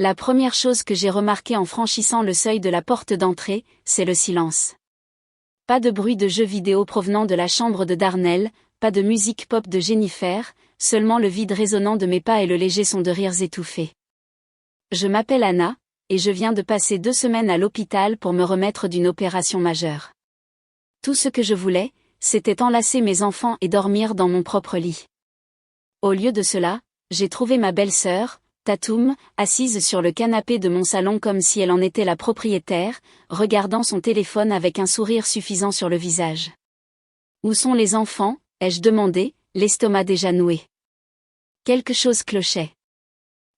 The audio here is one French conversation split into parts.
La première chose que j'ai remarquée en franchissant le seuil de la porte d'entrée, c'est le silence. Pas de bruit de jeux vidéo provenant de la chambre de Darnell, pas de musique pop de Jennifer, seulement le vide résonnant de mes pas et le léger son de rires étouffés. Je m'appelle Anna, et je viens de passer 2 semaines à l'hôpital pour me remettre d'une opération majeure. Tout ce que je voulais, c'était enlacer mes enfants et dormir dans mon propre lit. Au lieu de cela, j'ai trouvé ma belle-sœur, Tatum, assise sur le canapé de mon salon comme si elle en était la propriétaire, regardant son téléphone avec un sourire suffisant sur le visage. « Où sont les enfants ?» ai-je demandé, l'estomac déjà noué. Quelque chose clochait.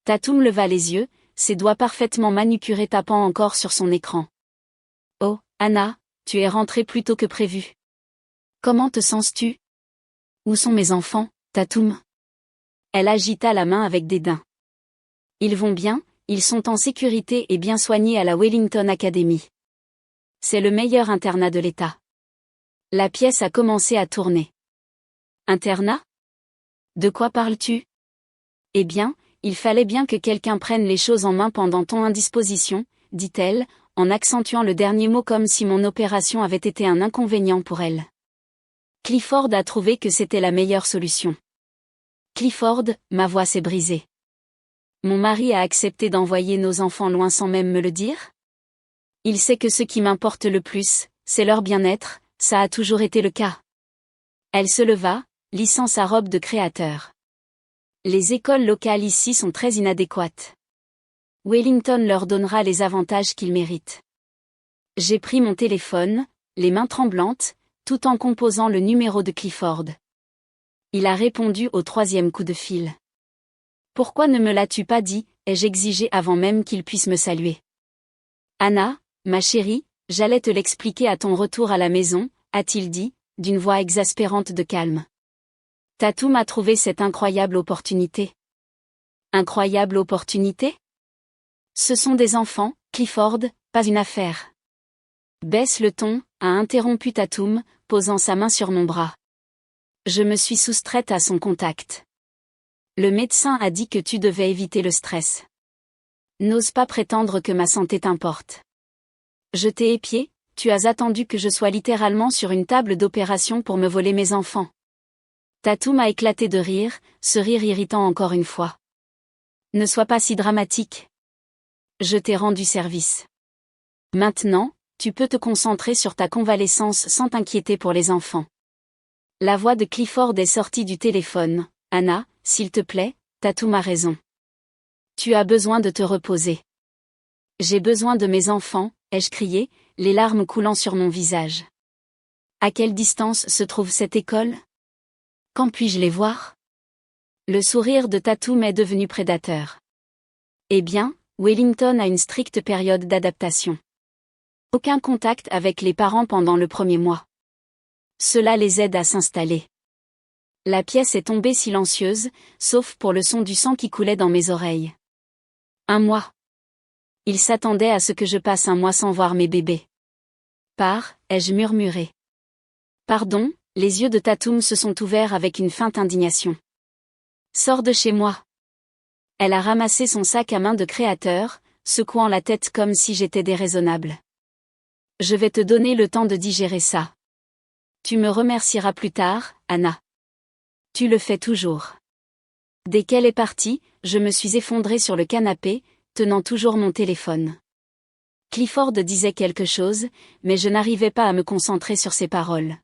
Tatum leva les yeux, ses doigts parfaitement manucurés tapant encore sur son écran. « Oh, Anna, tu es rentrée plus tôt que prévu. Comment te sens-tu ? Où sont mes enfants, Tatum ?» Elle agita la main avec dédain. « Ils vont bien, ils sont en sécurité et bien soignés à la Wellington Academy. C'est le meilleur internat de l'État. » La pièce a commencé à tourner. « Internat ? De quoi parles-tu ? Eh bien, il fallait bien que quelqu'un prenne les choses en main pendant ton indisposition, dit-elle, en accentuant le dernier mot comme si mon opération avait été un inconvénient pour elle. Clifford a trouvé que c'était la meilleure solution. Clifford, ma voix s'est brisée. Mon mari a accepté d'envoyer nos enfants loin sans même me le dire ? Il sait que ce qui m'importe le plus, c'est leur bien-être, ça a toujours été le cas. Elle se leva, lissant sa robe de créateur. Les écoles locales ici sont très inadéquates. Wellington leur donnera les avantages qu'ils méritent. J'ai pris mon téléphone, les mains tremblantes, tout en composant le numéro de Clifford. Il a répondu au 3e coup de fil. « Pourquoi ne me l'as-tu pas dit ?» ai-je exigé avant même qu'il puisse me saluer. « Anna, ma chérie, j'allais te l'expliquer à ton retour à la maison, » a-t-il dit, d'une voix exaspérante de calme. Tatum a trouvé cette incroyable opportunité. Incroyable opportunité ? Ce sont des enfants, Clifford, pas une affaire. Baisse le ton, a interrompu Tatum, posant sa main sur mon bras. Je me suis soustraite à son contact. Le médecin a dit que tu devais éviter le stress. N'ose pas prétendre que ma santé t'importe. Je t'ai épié, tu as attendu que je sois littéralement sur une table d'opération pour me voler mes enfants. Tatum a éclaté de rire, ce rire irritant encore une fois. Ne sois pas si dramatique. Je t'ai rendu service. Maintenant, tu peux te concentrer sur ta convalescence sans t'inquiéter pour les enfants. La voix de Clifford est sortie du téléphone. « Anna, s'il te plaît, Tatum a raison. Tu as besoin de te reposer. »« J'ai besoin de mes enfants, » ai-je crié, les larmes coulant sur mon visage. « À quelle distance se trouve cette école ? Quand puis-je les voir ? » Le sourire de Tatum est devenu prédateur. « Eh bien, Wellington a une stricte période d'adaptation. Aucun contact avec les parents pendant le 1er mois. Cela les aide à s'installer. » La pièce est tombée silencieuse, sauf pour le son du sang qui coulait dans mes oreilles. 1 mois. Il s'attendait à ce que je passe 1 mois sans voir mes bébés. Ai-je murmuré. Pardon, les yeux de Tatum se sont ouverts avec une feinte indignation. Sors de chez moi. Elle a ramassé son sac à main de créateur, secouant la tête comme si j'étais déraisonnable. Je vais te donner le temps de digérer ça. Tu me remercieras plus tard, Anna. Tu le fais toujours. Dès qu'elle est partie, je me suis effondrée sur le canapé, tenant toujours mon téléphone. Clifford disait quelque chose, mais je n'arrivais pas à me concentrer sur ses paroles.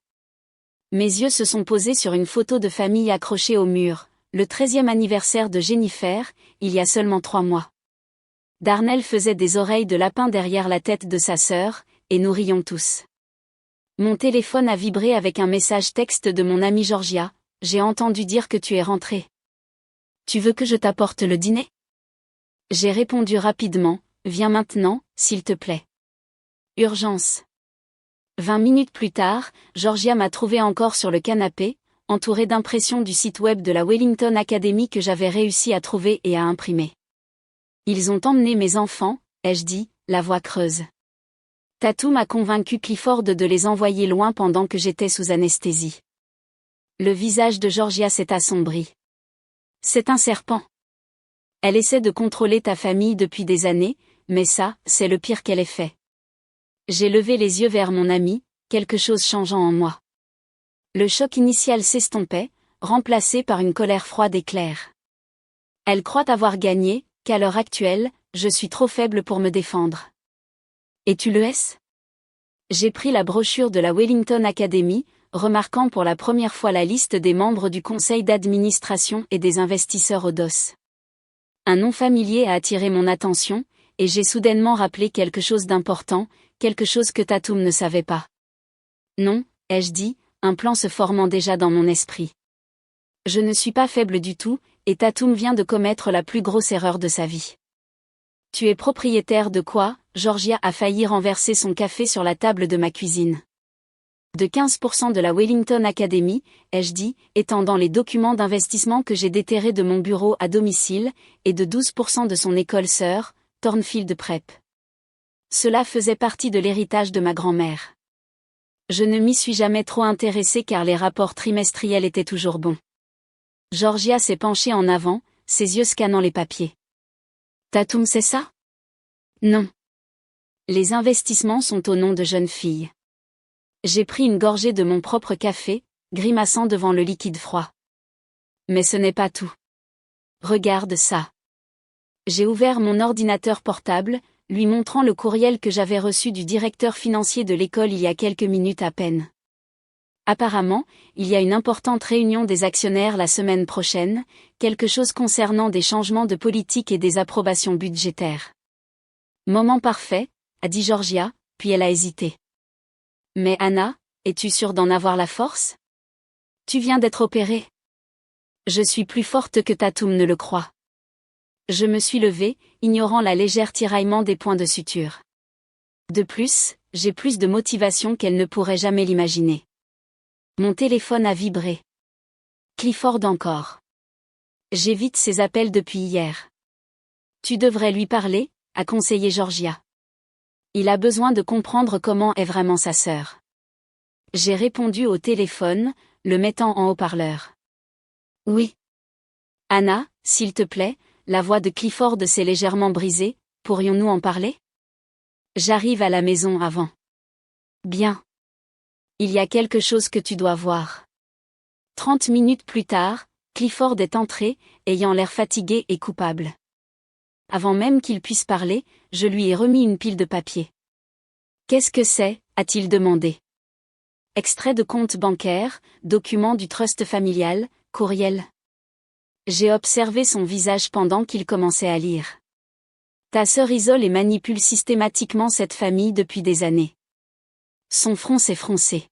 Mes yeux se sont posés sur une photo de famille accrochée au mur, le 13e anniversaire de Jennifer, il y a seulement 3 mois. Darnell faisait des oreilles de lapin derrière la tête de sa sœur, et nous rions tous. Mon téléphone a vibré avec un message texte de mon amie Georgia. J'ai entendu dire que tu es rentrée. Tu veux que je t'apporte le dîner ? J'ai répondu rapidement, viens maintenant, s'il te plaît. Urgence. 20 minutes plus tard, Georgia m'a trouvé encore sur le canapé, entourée d'impressions du site web de la Wellington Academy que j'avais réussi à trouver et à imprimer. Ils ont emmené mes enfants, ai-je dit, la voix creuse. Tatum a convaincu Clifford de les envoyer loin pendant que j'étais sous anesthésie. Le visage de Georgia s'est assombri. C'est un serpent. Elle essaie de contrôler ta famille depuis des années, mais ça, c'est le pire qu'elle ait fait. J'ai levé les yeux vers mon ami, quelque chose changeant en moi. Le choc initial s'estompait, remplacé par une colère froide et claire. Elle croit avoir gagné, qu'à l'heure actuelle, je suis trop faible pour me défendre. Et tu le es ? J'ai pris la brochure de la Wellington Academy, remarquant pour la première fois la liste des membres du conseil d'administration et des investisseurs au DOS. Un nom familier a attiré mon attention, et j'ai soudainement rappelé quelque chose d'important, quelque chose que Tatum ne savait pas. Non, ai-je dit, un plan se formant déjà dans mon esprit. Je ne suis pas faible du tout, et Tatum vient de commettre la plus grosse erreur de sa vie. Tu es propriétaire de quoi ? Georgia a failli renverser son café sur la table de ma cuisine. De 15% de la Wellington Academy, ai-je dit, étendant les documents d'investissement que j'ai déterrés de mon bureau à domicile, et de 12% de son école sœur, Thornfield Prep. Cela faisait partie de l'héritage de ma grand-mère. Je ne m'y suis jamais trop intéressée car les rapports trimestriels étaient toujours bons. Georgia s'est penchée en avant, ses yeux scannant les papiers. Tatum sait ça ? Non. Les investissements sont au nom de jeunes filles. J'ai pris une gorgée de mon propre café, grimaçant devant le liquide froid. Mais ce n'est pas tout. Regarde ça. J'ai ouvert mon ordinateur portable, lui montrant le courriel que j'avais reçu du directeur financier de l'école il y a quelques minutes à peine. Apparemment, il y a une importante réunion des actionnaires la semaine prochaine, quelque chose concernant des changements de politique et des approbations budgétaires. Moment parfait, a dit Georgia, puis elle a hésité. Mais Anna, es-tu sûre d'en avoir la force ? Tu viens d'être opérée. Je suis plus forte que Tatum ne le croit. Je me suis levée, ignorant la légère tiraillement des points de suture. De plus, j'ai plus de motivation qu'elle ne pourrait jamais l'imaginer. Mon téléphone a vibré. Clifford encore. J'évite ses appels depuis hier. Tu devrais lui parler, a conseillé Georgia. Il a besoin de comprendre comment est vraiment sa sœur. J'ai répondu au téléphone, le mettant en haut-parleur. Oui. Anna, s'il te plaît, la voix de Clifford s'est légèrement brisée, pourrions-nous en parler ? J'arrive à la maison avant. Bien. Il y a quelque chose que tu dois voir. 30 minutes plus tard, Clifford est entré, ayant l'air fatigué et coupable. Avant même qu'il puisse parler, je lui ai remis une pile de papier. Qu'est-ce que c'est ? A-t-il demandé. Extrait de compte bancaire, document du trust familial, courriel. J'ai observé son visage pendant qu'il commençait à lire. Ta sœur isole et manipule systématiquement cette famille depuis des années. Son front s'est froncé.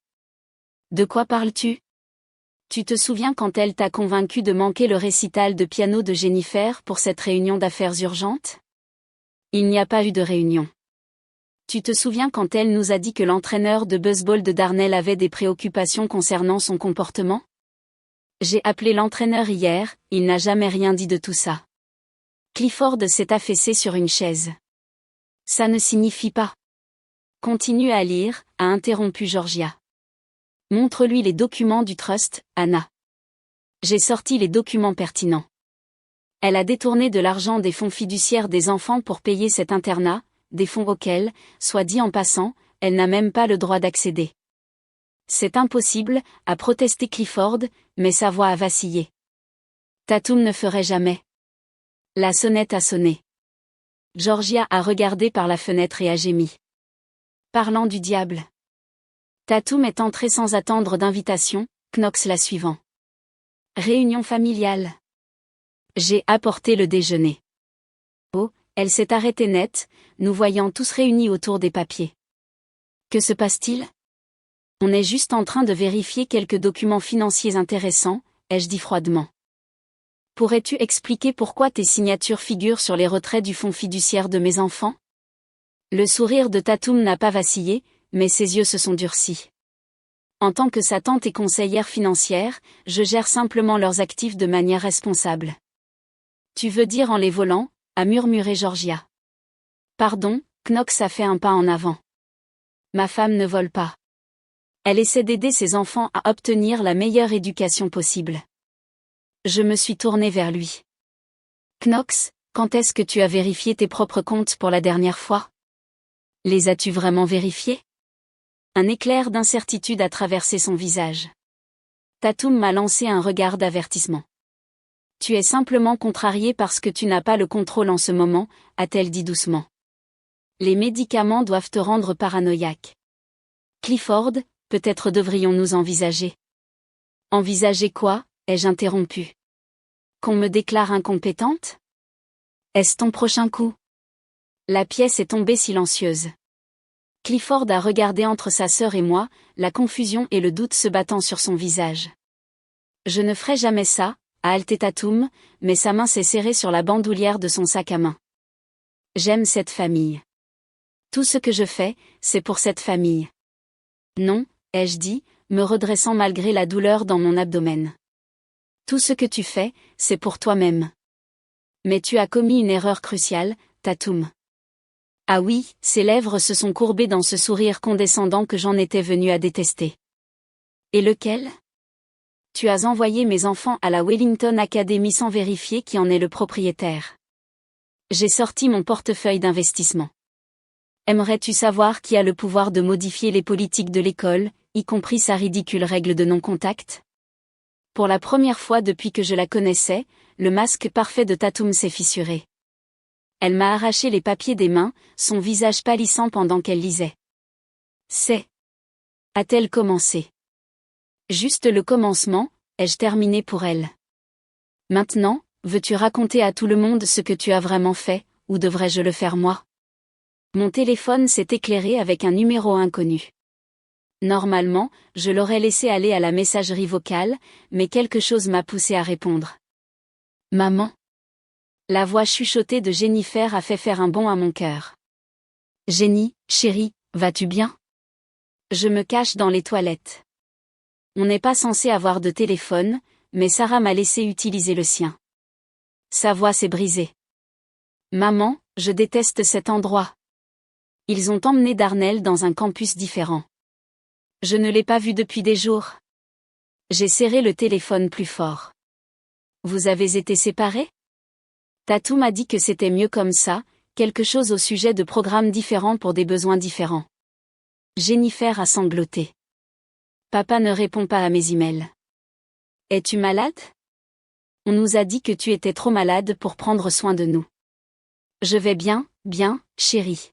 De quoi parles-tu ? Tu te souviens quand elle t'a convaincu de manquer le récital de piano de Jennifer pour cette réunion d'affaires urgente ? Il n'y a pas eu de réunion. Tu te souviens quand elle nous a dit que l'entraîneur de baseball de Darnell avait des préoccupations concernant son comportement ? J'ai appelé l'entraîneur hier, il n'a jamais rien dit de tout ça. Clifford s'est affaissé sur une chaise. Ça ne signifie pas. Continue à lire, a interrompu Georgia. Montre-lui les documents du trust, Anna. J'ai sorti les documents pertinents. Elle a détourné de l'argent des fonds fiduciaires des enfants pour payer cet internat, des fonds auxquels, soit dit en passant, elle n'a même pas le droit d'accéder. C'est impossible, a protesté Clifford, mais sa voix a vacillé. Tatum ne ferait jamais. La sonnette a sonné. Georgia a regardé par la fenêtre et a gémi. Parlant du diable. Tatum est entré sans attendre d'invitation, Knox la suivant. Réunion familiale. J'ai apporté le déjeuner. Oh, elle s'est arrêtée net, nous voyant tous réunis autour des papiers. Que se passe-t-il ? On est juste en train de vérifier quelques documents financiers intéressants, ai-je dit froidement. Pourrais-tu expliquer pourquoi tes signatures figurent sur les retraits du fonds fiduciaire de mes enfants ? Le sourire de Tatum n'a pas vacillé, mais ses yeux se sont durcis. En tant que sa tante et conseillère financière, je gère simplement leurs actifs de manière responsable. Tu veux dire en les volant, a murmuré Georgia. Pardon, Knox a fait un pas en avant. Ma femme ne vole pas. Elle essaie d'aider ses enfants à obtenir la meilleure éducation possible. Je me suis tournée vers lui. Knox, Quand est-ce que tu as vérifié tes propres comptes pour la dernière fois? Les as-tu vraiment vérifiés? Un éclair d'incertitude a traversé son visage. Tatum m'a lancé un regard d'avertissement. Tu es simplement contrarié parce que tu n'as pas le contrôle en ce moment, a-t-elle dit doucement. Les médicaments doivent te rendre paranoïaque. Clifford, peut-être devrions-nous envisager. Envisager quoi? Ai-je interrompu. Qu'on me déclare incompétente? Est-ce ton prochain coup? La pièce est tombée silencieuse. Clifford a regardé entre sa sœur et moi, la confusion et le doute se battant sur son visage. Je ne ferai jamais ça, a haleté Tatum, mais sa main s'est serrée sur la bandoulière de son sac à main. J'aime cette famille. Tout ce que je fais, c'est pour cette famille. Non, ai-je dit, me redressant malgré la douleur dans mon abdomen. Tout ce que tu fais, c'est pour toi-même. Mais tu as commis une erreur cruciale, Tatum. Ah oui, ses lèvres se sont courbées dans ce sourire condescendant que j'en étais venu à détester. Et lequel? Tu as envoyé mes enfants à la Wellington Academy sans vérifier qui en est le propriétaire. J'ai sorti mon portefeuille d'investissement. Aimerais-tu savoir qui a le pouvoir de modifier les politiques de l'école, y compris sa ridicule règle de non-contact? Pour la première fois depuis que je la connaissais, le masque parfait de Tatum s'est fissuré. Elle m'a arraché les papiers des mains, son visage pâlissant pendant qu'elle lisait. C'est. A-t-elle commencé? Juste le commencement, ai-je terminé pour elle. Maintenant, veux-tu raconter à tout le monde ce que tu as vraiment fait, ou devrais-je le faire moi? Mon téléphone s'est éclairé avec un numéro inconnu. Normalement, je l'aurais laissé aller à la messagerie vocale, mais quelque chose m'a poussé à répondre. Maman. La voix chuchotée de Jennifer a fait faire un bond à mon cœur. Jenny, chérie, vas-tu bien? Je me cache dans les toilettes. On n'est pas censé avoir de téléphone, mais Sarah m'a laissé utiliser le sien. Sa voix s'est brisée. Maman, je déteste cet endroit. Ils ont emmené Darnell dans un campus différent. Je ne l'ai pas vu depuis des jours. J'ai serré le téléphone plus fort. Vous avez été séparés? Tatum m'a dit que c'était mieux comme ça, quelque chose au sujet de programmes différents pour des besoins différents. Jennifer a sangloté. Papa ne répond pas à mes emails. Es-tu malade? On nous a dit que tu étais trop malade pour prendre soin de nous. Je vais bien, chérie.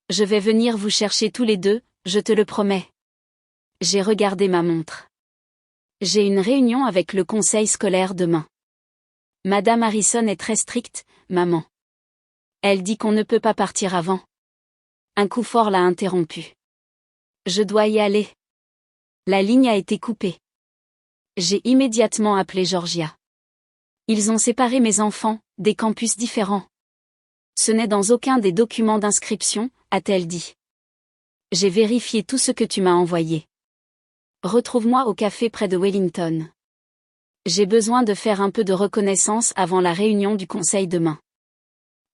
Je vais venir vous chercher tous les deux, je te le promets. J'ai regardé ma montre. J'ai une réunion avec le conseil scolaire demain. Madame Harrison est très stricte, maman. Elle dit qu'on ne peut pas partir avant. Un coup fort l'a interrompu. Je dois y aller. La ligne a été coupée. J'ai immédiatement appelé Georgia. Ils ont séparé mes enfants, des campus différents. Ce n'est dans aucun des documents d'inscription, a-t-elle dit. J'ai vérifié tout ce que tu m'as envoyé. Retrouve-moi au café près de Wellington. J'ai besoin de faire un peu de reconnaissance avant la réunion du conseil demain.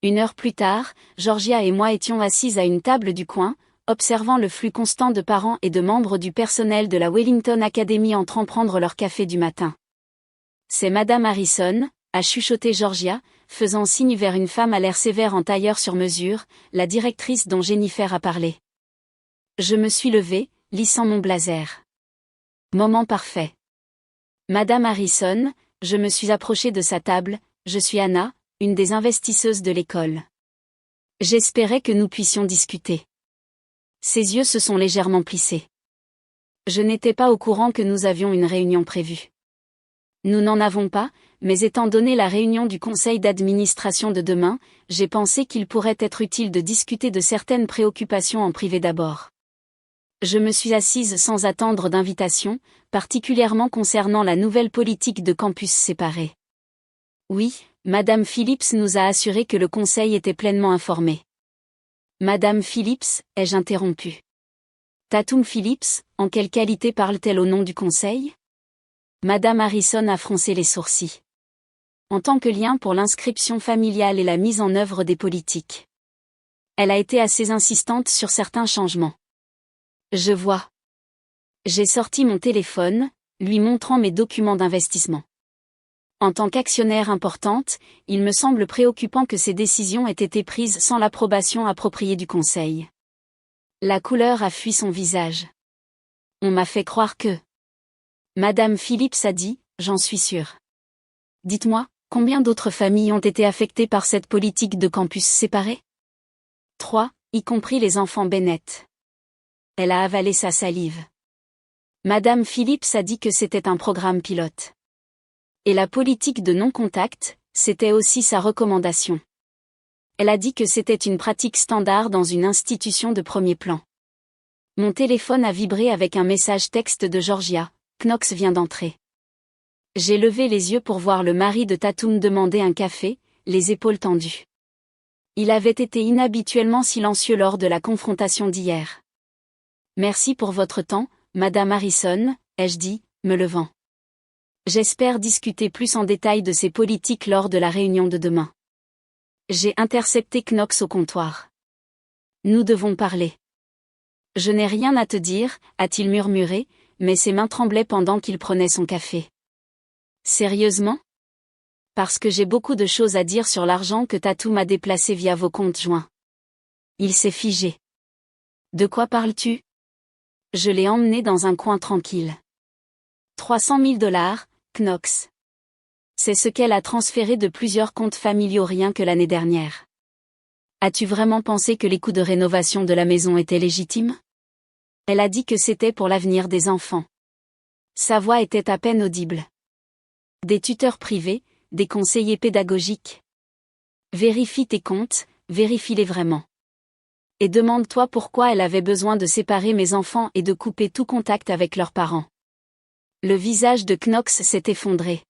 1 heure plus tard, Georgia et moi étions assises à une table du coin, observant le flux constant de parents et de membres du personnel de la Wellington Academy entrant prendre leur café du matin. C'est Madame Harrison, a chuchoté Georgia, faisant signe vers une femme à l'air sévère en tailleur sur mesure, la directrice dont Jennifer a parlé. Je me suis levée, lissant mon blazer. Moment parfait. Madame Harrison, je me suis approchée de sa table, je suis Anna, une des investisseuses de l'école. J'espérais que nous puissions discuter. Ses yeux se sont légèrement plissés. Je n'étais pas au courant que nous avions une réunion prévue. Nous n'en avons pas, mais étant donné la réunion du conseil d'administration de demain, j'ai pensé qu'il pourrait être utile de discuter de certaines préoccupations en privé d'abord. Je me suis assise sans attendre d'invitation, particulièrement concernant la nouvelle politique de campus séparés. Oui, Madame Phillips nous a assuré que le conseil était pleinement informé. Madame Phillips, ai-je interrompu. Tatum Phillips, en quelle qualité parle-t-elle au nom du conseil? Madame Harrison a froncé les sourcils. En tant que lien pour l'inscription familiale et la mise en œuvre des politiques. Elle a été assez insistante sur certains changements. Je vois. J'ai sorti mon téléphone, lui montrant mes documents d'investissement. En tant qu'actionnaire importante, il me semble préoccupant que ces décisions aient été prises sans l'approbation appropriée du conseil. La couleur a fui son visage. On m'a fait croire que... Madame Phillips a dit, j'en suis sûre. Dites-moi, combien d'autres familles ont été affectées par cette politique de campus séparés? 3, y compris les enfants Bennett. Elle a avalé sa salive. Madame Phillips a dit que c'était un programme pilote. Et la politique de non-contact, c'était aussi sa recommandation. Elle a dit que c'était une pratique standard dans une institution de premier plan. Mon téléphone a vibré avec un message texte de Georgia. Knox vient d'entrer. J'ai levé les yeux pour voir le mari de Tatum demander un café, les épaules tendues. Il avait été inhabituellement silencieux lors de la confrontation d'hier. Merci pour votre temps, Madame Harrison, ai-je dit, me levant. J'espère discuter plus en détail de ces politiques lors de la réunion de demain. J'ai intercepté Knox au comptoir. Nous devons parler. Je n'ai rien à te dire, a-t-il murmuré, mais ses mains tremblaient pendant qu'il prenait son café. Sérieusement? Parce que j'ai beaucoup de choses à dire sur l'argent que Tatum a déplacé via vos comptes joints. Il s'est figé. De quoi parles-tu? Je l'ai emmené dans un coin tranquille. 300 000 $, Knox. C'est ce qu'elle a transféré de plusieurs comptes familiaux rien que l'année dernière. As-tu vraiment pensé que les coûts de rénovation de la maison étaient légitimes? Elle a dit que c'était pour l'avenir des enfants. Sa voix était à peine audible. Des tuteurs privés, des conseillers pédagogiques. Vérifie tes comptes, vérifie-les vraiment. Et demande-toi pourquoi elle avait besoin de séparer mes enfants et de couper tout contact avec leurs parents. Le visage de Knox s'est effondré.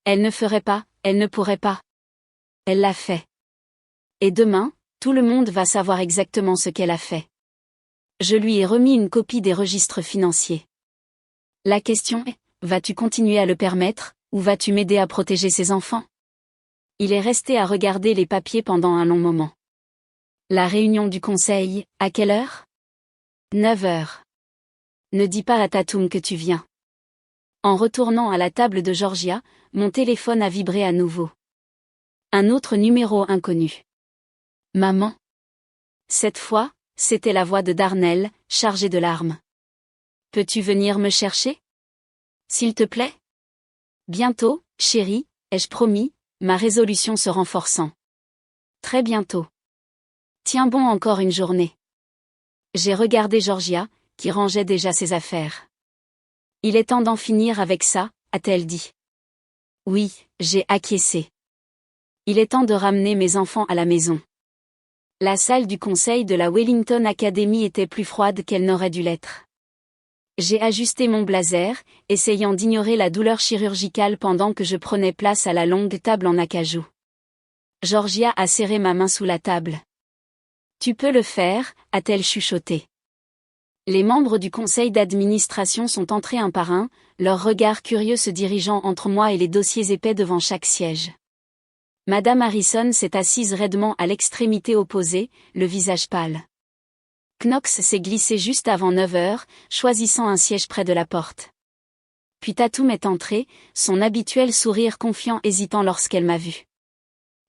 Elle ne ferait pas, elle ne pourrait pas. Elle l'a fait. Et demain, tout le monde va savoir exactement ce qu'elle a fait. Je lui ai remis une copie des registres financiers. La question est, vas-tu continuer à le permettre, ou vas-tu m'aider à protéger ses enfants? Il est resté à regarder les papiers pendant un long moment. La réunion du conseil, à quelle heure? 9 heures. Ne dis pas à Tatum que tu viens. En retournant à la table de Georgia, mon téléphone a vibré à nouveau. Un autre numéro inconnu. Maman. Cette fois, c'était la voix de Darnell, chargée de larmes. Peux-tu venir me chercher? S'il te plaît? Bientôt, chérie, ai-je promis, ma résolution se renforçant. Très bientôt. Tiens bon encore une journée. J'ai regardé Georgia, qui rangeait déjà ses affaires. Il est temps d'en finir avec ça, a-t-elle dit. Oui, j'ai acquiescé. Il est temps de ramener mes enfants à la maison. La salle du conseil de la Wellington Academy était plus froide qu'elle n'aurait dû l'être. J'ai ajusté mon blazer, essayant d'ignorer la douleur chirurgicale pendant que je prenais place à la longue table en acajou. Georgia a serré ma main sous la table. Tu peux le faire, a-t-elle chuchoté. Les membres du conseil d'administration sont entrés un par un, leurs regards curieux se dirigeant entre moi et les dossiers épais devant chaque siège. Madame Harrison s'est assise raidement à l'extrémité opposée, le visage pâle. Knox s'est glissé juste avant 9 heures, choisissant un siège près de la porte. Puis Tatum est entrée, son habituel sourire confiant hésitant lorsqu'elle m'a vu.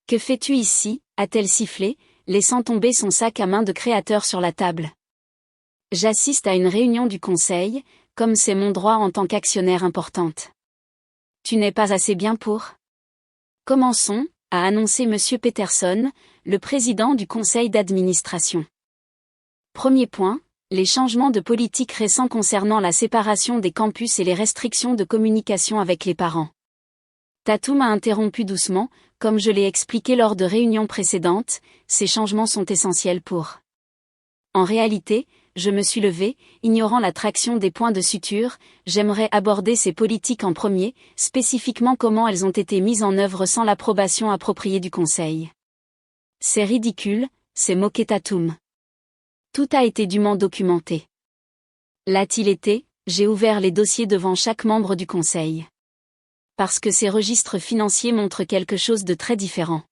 Que fais-tu ici, a-t-elle sifflé, laissant tomber son sac à main de créateur sur la table. J'assiste à une réunion du conseil, comme c'est mon droit en tant qu'actionnaire importante. Tu n'es pas assez bien pour? Commençons, a annoncé Monsieur Peterson, le président du conseil d'administration. Premier point, les changements de politique récents concernant la séparation des campus et les restrictions de communication avec les parents. Tatum a interrompu doucement, comme je l'ai expliqué lors de réunions précédentes, ces changements sont essentiels pour. En réalité, je me suis levé, ignorant la traction des points de suture, j'aimerais aborder ces politiques en premier, spécifiquement comment elles ont été mises en œuvre sans l'approbation appropriée du Conseil. C'est ridicule, s'est moqué Tatum. Tout a été dûment documenté. L'a-t-il été? J'ai ouvert les dossiers devant chaque membre du Conseil. Parce que ces registres financiers montrent quelque chose de très différent.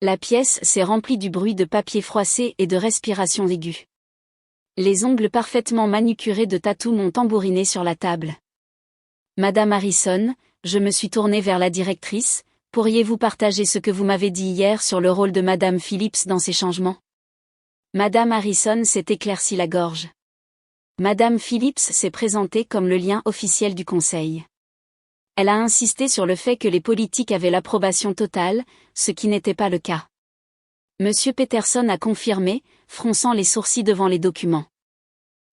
La pièce s'est remplie du bruit de papier froissé et de respiration aiguë. Les ongles parfaitement manucurés de Tatum ont tambouriné sur la table. Madame Harrison, je me suis tournée vers la directrice. Pourriez-vous partager ce que vous m'avez dit hier sur le rôle de Madame Phillips dans ces changements? Madame Harrison s'est éclairci la gorge. Madame Phillips s'est présentée comme le lien officiel du Conseil. Elle a insisté sur le fait que les politiques avaient l'approbation totale, ce qui n'était pas le cas. Monsieur Peterson a confirmé, fronçant les sourcils devant les documents.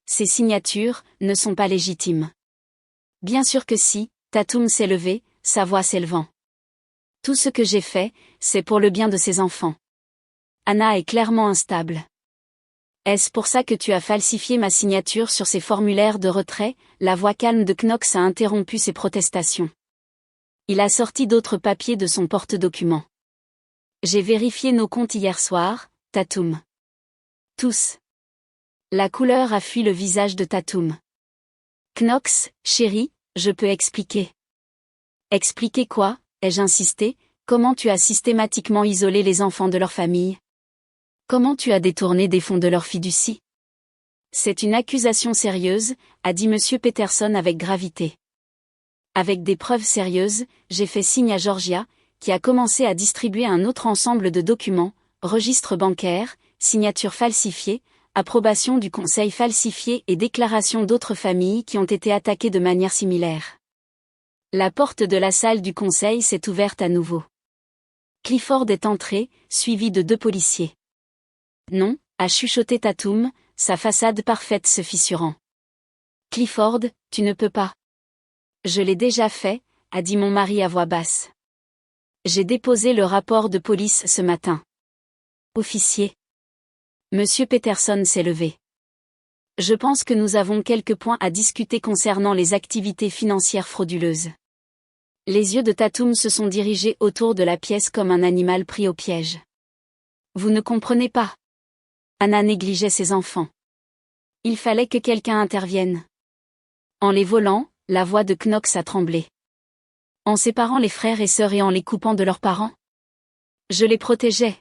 Ces signatures ne sont pas légitimes. Bien sûr que si, Tatum s'est levé, sa voix s'élevant. Tout ce que j'ai fait, c'est pour le bien de ses enfants. Anna est clairement instable. Est-ce pour ça que tu as falsifié ma signature sur ces formulaires de retrait? La voix calme de Knox a interrompu ses protestations. Il a sorti d'autres papiers de son porte-documents. J'ai vérifié nos comptes hier soir, Tatum. Tous. La couleur a fui le visage de Tatum. Knox, chérie, je peux expliquer. Expliquer quoi? Ai-je insisté? Comment tu as systématiquement isolé les enfants de leur famille? Comment tu as détourné des fonds de leur fiducie? C'est une accusation sérieuse, a dit Monsieur Peterson avec gravité. Avec des preuves sérieuses, j'ai fait signe à Georgia, qui a commencé à distribuer un autre ensemble de documents, registre bancaire, signature falsifiée, approbation du conseil falsifié et déclaration d'autres familles qui ont été attaquées de manière similaire. La porte de la salle du conseil s'est ouverte à nouveau. Clifford est entré, suivi de 2 policiers. Non, a chuchoté Tatum, sa façade parfaite se fissurant. Clifford, tu ne peux pas. Je l'ai déjà fait, a dit mon mari à voix basse. J'ai déposé le rapport de police ce matin. Officier. Monsieur Peterson s'est levé. Je pense que nous avons quelques points à discuter concernant les activités financières frauduleuses. Les yeux de Tatum se sont dirigés autour de la pièce comme un animal pris au piège. Vous ne comprenez pas. Anna négligeait ses enfants. Il fallait que quelqu'un intervienne. En les volant, la voix de Knox a tremblé. En séparant les frères et sœurs et en les coupant de leurs parents. Je les protégeais.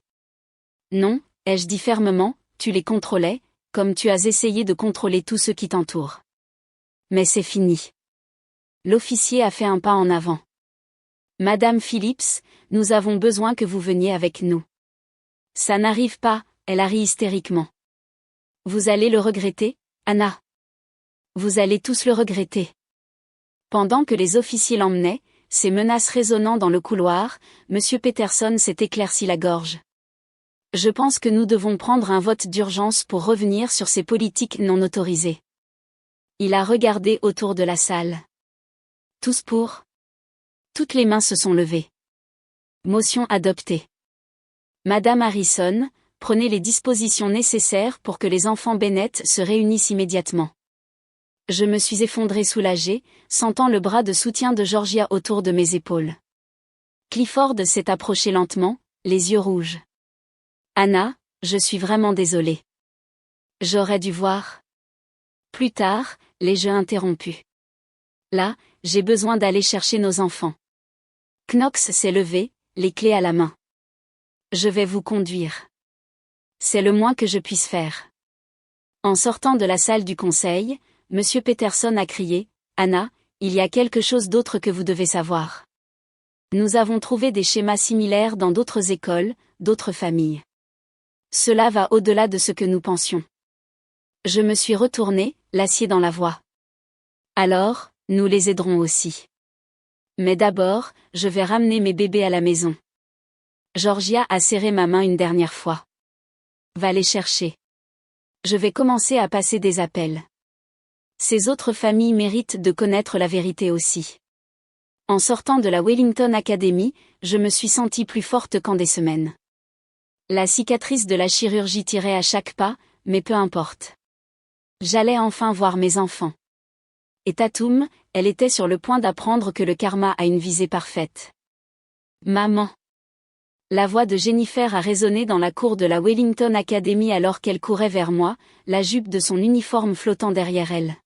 Non, ai-je dit fermement, tu les contrôlais, comme tu as essayé de contrôler tous ceux qui t'entourent. Mais c'est fini. L'officier a fait un pas en avant. Madame Phillips, nous avons besoin que vous veniez avec nous. Ça n'arrive pas, elle a ri hystériquement. Vous allez le regretter, Anna. Vous allez tous le regretter. Pendant que les officiers l'emmenaient, ses menaces résonnant dans le couloir, Monsieur Peterson s'est éclairci la gorge. Je pense que nous devons prendre un vote d'urgence pour revenir sur ces politiques non autorisées. Il a regardé autour de la salle. Tous pour? Toutes les mains se sont levées. Motion adoptée. Madame Harrison, prenez les dispositions nécessaires pour que les enfants Bennett se réunissent immédiatement. Je me suis effondrée soulagée, sentant le bras de soutien de Georgia autour de mes épaules. Clifford s'est approché lentement, les yeux rouges. Anna, je suis vraiment désolée. J'aurais dû voir. Plus tard, les jeux interrompus. Là, j'ai besoin d'aller chercher nos enfants. Knox s'est levé, les clés à la main. Je vais vous conduire. C'est le moins que je puisse faire. En sortant de la salle du conseil, Monsieur Peterson a crié, Anna, il y a quelque chose d'autre que vous devez savoir. Nous avons trouvé des schémas similaires dans d'autres écoles, d'autres familles. Cela va au-delà de ce que nous pensions. Je me suis retournée, l'acier dans la voix. Alors, nous les aiderons aussi. Mais d'abord, je vais ramener mes bébés à la maison. Georgia a serré ma main une dernière fois. Va les chercher. Je vais commencer à passer des appels. Ces autres familles méritent de connaître la vérité aussi. En sortant de la Wellington Academy, je me suis sentie plus forte qu'en des semaines. La cicatrice de la chirurgie tirait à chaque pas, mais peu importe. J'allais enfin voir mes enfants. Et Tatum, elle était sur le point d'apprendre que le karma a une visée parfaite. Maman. La voix de Jennifer a résonné dans la cour de la Wellington Academy alors qu'elle courait vers moi, la jupe de son uniforme flottant derrière elle.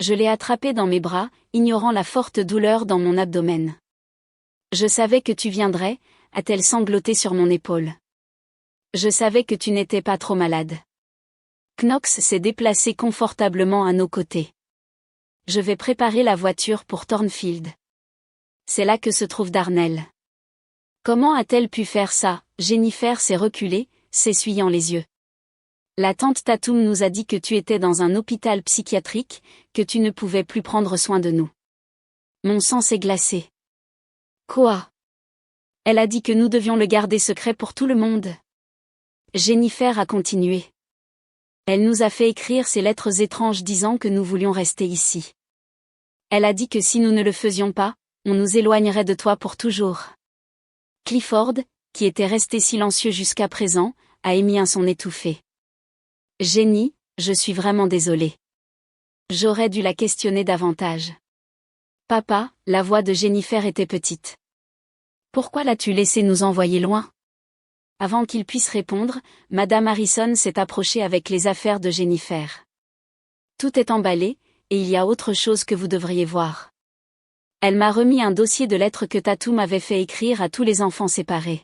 Je l'ai attrapée dans mes bras, ignorant la forte douleur dans mon abdomen. Je savais que tu viendrais, a-t-elle sangloté sur mon épaule. Je savais que tu n'étais pas trop malade. Knox s'est déplacé confortablement à nos côtés. Je vais préparer la voiture pour Thornfield. C'est là que se trouve Darnell. Comment a-t-elle pu faire ça? Jennifer s'est reculée, s'essuyant les yeux. La tante Tatum nous a dit que tu étais dans un hôpital psychiatrique, que tu ne pouvais plus prendre soin de nous. Mon sang s'est glacé. Quoi? Elle a dit que nous devions le garder secret pour tout le monde. Jennifer a continué. Elle nous a fait écrire ces lettres étranges disant que nous voulions rester ici. Elle a dit que si nous ne le faisions pas, on nous éloignerait de toi pour toujours. Clifford, qui était resté silencieux jusqu'à présent, a émis un son étouffé. Jenny, je suis vraiment désolée. J'aurais dû la questionner davantage. Papa, la voix de Jennifer était petite. Pourquoi l'as-tu laissé nous envoyer loin? Avant qu'il puisse répondre, Madame Harrison s'est approchée avec les affaires de Jennifer. Tout est emballé, et il y a autre chose que vous devriez voir. Elle m'a remis un dossier de lettres que Tatum avait fait écrire à tous les enfants séparés.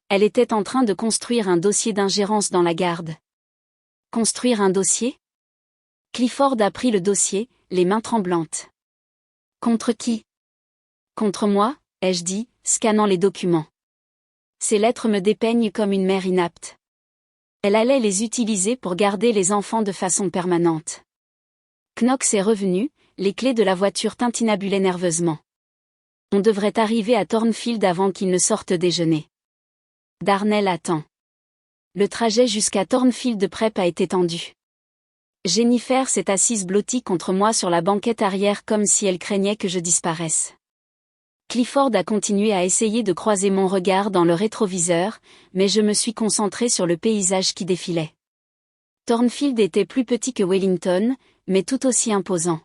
Elle était en train de construire un dossier d'ingérence dans la garde. Construire un dossier? Clifford a pris le dossier, les mains tremblantes. Contre qui? Contre moi, ai-je dit, scannant les documents. Ces lettres me dépeignent comme une mère inapte. Elle allait les utiliser pour garder les enfants de façon permanente. Knox est revenu, les clés de la voiture tintinabulaient nerveusement. On devrait arriver à Thornfield avant qu'il ne sorte déjeuner. Darnell attend. Le trajet jusqu'à Thornfield Prep a été tendu. Jennifer s'est assise blottie contre moi sur la banquette arrière comme si elle craignait que je disparaisse. Clifford a continué à essayer de croiser mon regard dans le rétroviseur, mais je me suis concentré sur le paysage qui défilait. Thornfield était plus petit que Wellington, mais tout aussi imposant.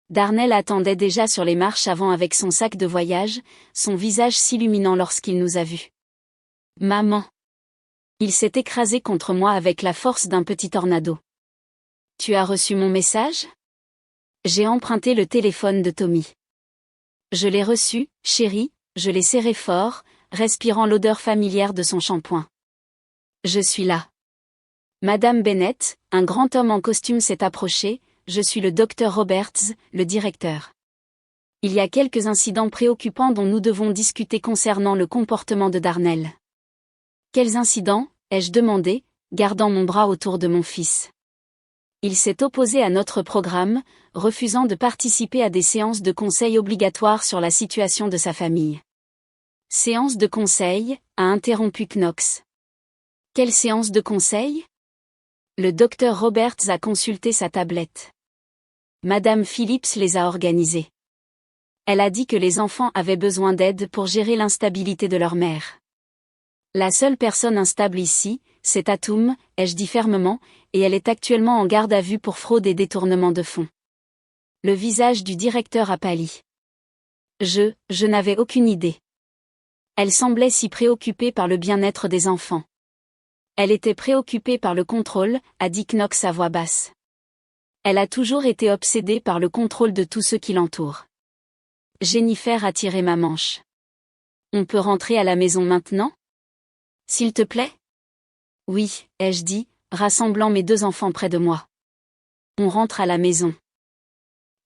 Darnell attendait déjà sur les marches avant avec son sac de voyage, son visage s'illuminant lorsqu'il nous a vus. « Maman !» Il s'est écrasé contre moi avec la force d'un petit tornado. « Tu as reçu mon message ?» J'ai emprunté le téléphone de Tommy. Je l'ai reçu, chérie, je l'ai serré fort, respirant l'odeur familière de son shampoing. Je suis là. Madame Bennett, un grand homme en costume s'est approché, je suis le docteur Roberts, le directeur. Il y a quelques incidents préoccupants dont nous devons discuter concernant le comportement de Darnell. Quels incidents? Ai-je demandé, gardant mon bras autour de mon fils. Il s'est opposé à notre programme, refusant de participer à des séances de conseil obligatoires sur la situation de sa famille. Séance de conseil, a interrompu Knox. Quelle séance de conseil? Le docteur Roberts a consulté sa tablette. Madame Phillips les a organisées. Elle a dit que les enfants avaient besoin d'aide pour gérer l'instabilité de leur mère. La seule personne instable ici, c'est Tatum, ai-je dit fermement, et elle est actuellement en garde à vue pour fraude et détournement de fonds. Le visage du directeur a pâli. Je n'avais aucune idée. Elle semblait si préoccupée par le bien-être des enfants. Elle était préoccupée par le contrôle, a dit Knox à voix basse. Elle a toujours été obsédée par le contrôle de tous ceux qui l'entourent. Jennifer a tiré ma manche. On peut rentrer à la maison maintenant? S'il te plaît? Oui, ai-je dit, rassemblant mes deux enfants près de moi. On rentre à la maison.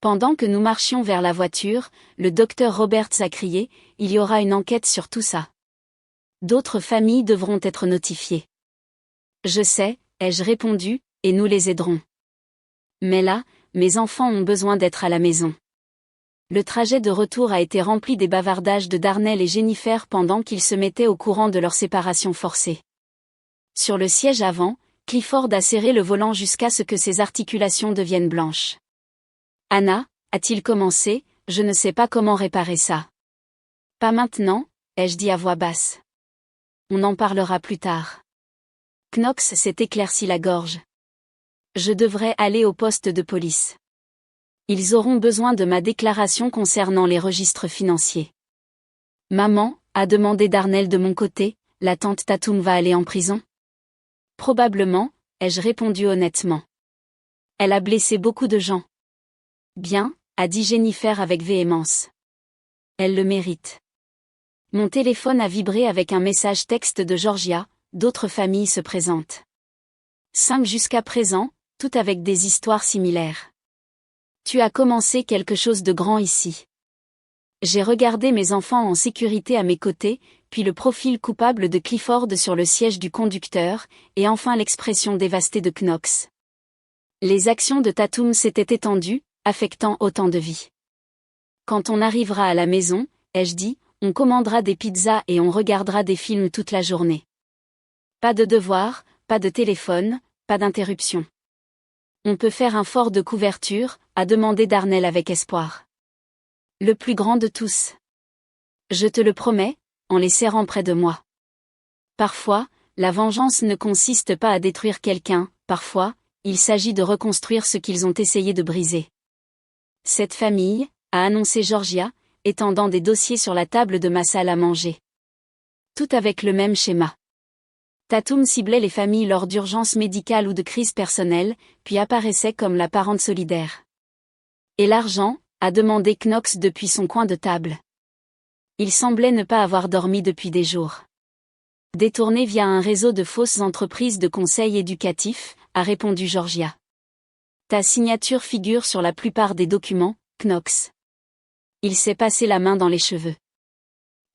Pendant que nous marchions vers la voiture, le docteur Roberts a crié, il y aura une enquête sur tout ça. D'autres familles devront être notifiées. Je sais, ai-je répondu, et nous les aiderons. Mais là, mes enfants ont besoin d'être à la maison. Le trajet de retour a été rempli des bavardages de Darnell et Jennifer pendant qu'ils se mettaient au courant de leur séparation forcée. Sur le siège avant, Clifford a serré le volant jusqu'à ce que ses articulations deviennent blanches. Anna, a-t-il commencé, je ne sais pas comment réparer ça. Pas maintenant, ai-je dit à voix basse. On en parlera plus tard. Knox s'est éclairci la gorge. Je devrais aller au poste de police. Ils auront besoin de ma déclaration concernant les registres financiers. Maman, a demandé Darnell de mon côté, la tante Tatum va aller en prison? Probablement, ai-je répondu honnêtement. Elle a blessé beaucoup de gens. Bien, a dit Jennifer avec véhémence. Elle le mérite. Mon téléphone a vibré avec un message texte de Georgia, d'autres familles se présentent. 5 jusqu'à présent, toutes avec des histoires similaires. Tu as commencé quelque chose de grand ici. J'ai regardé mes enfants en sécurité à mes côtés, puis le profil coupable de Clifford sur le siège du conducteur, et enfin l'expression dévastée de Knox. Les actions de Tatum s'étaient étendues, affectant autant de vies. Quand on arrivera à la maison, ai-je dit, on commandera des pizzas et on regardera des films toute la journée. Pas de devoirs, pas de téléphone, pas d'interruption. On peut faire un fort de couverture, a demandé Darnell avec espoir. Le plus grand de tous. Je te le promets, en les serrant près de moi. Parfois, la vengeance ne consiste pas à détruire quelqu'un, parfois, il s'agit de reconstruire ce qu'ils ont essayé de briser. Cette famille, a annoncé Georgia, étendant des dossiers sur la table de ma salle à manger. Tout avec le même schéma. Tatum ciblait les familles lors d'urgences médicales ou de crises personnelles, puis apparaissait comme la parente solidaire. Et l'argent, a demandé Knox depuis son coin de table. Il semblait ne pas avoir dormi depuis des jours. Détourné via un réseau de fausses entreprises de conseil éducatif, a répondu Georgia. Ta signature figure sur la plupart des documents, Knox. Il s'est passé la main dans les cheveux.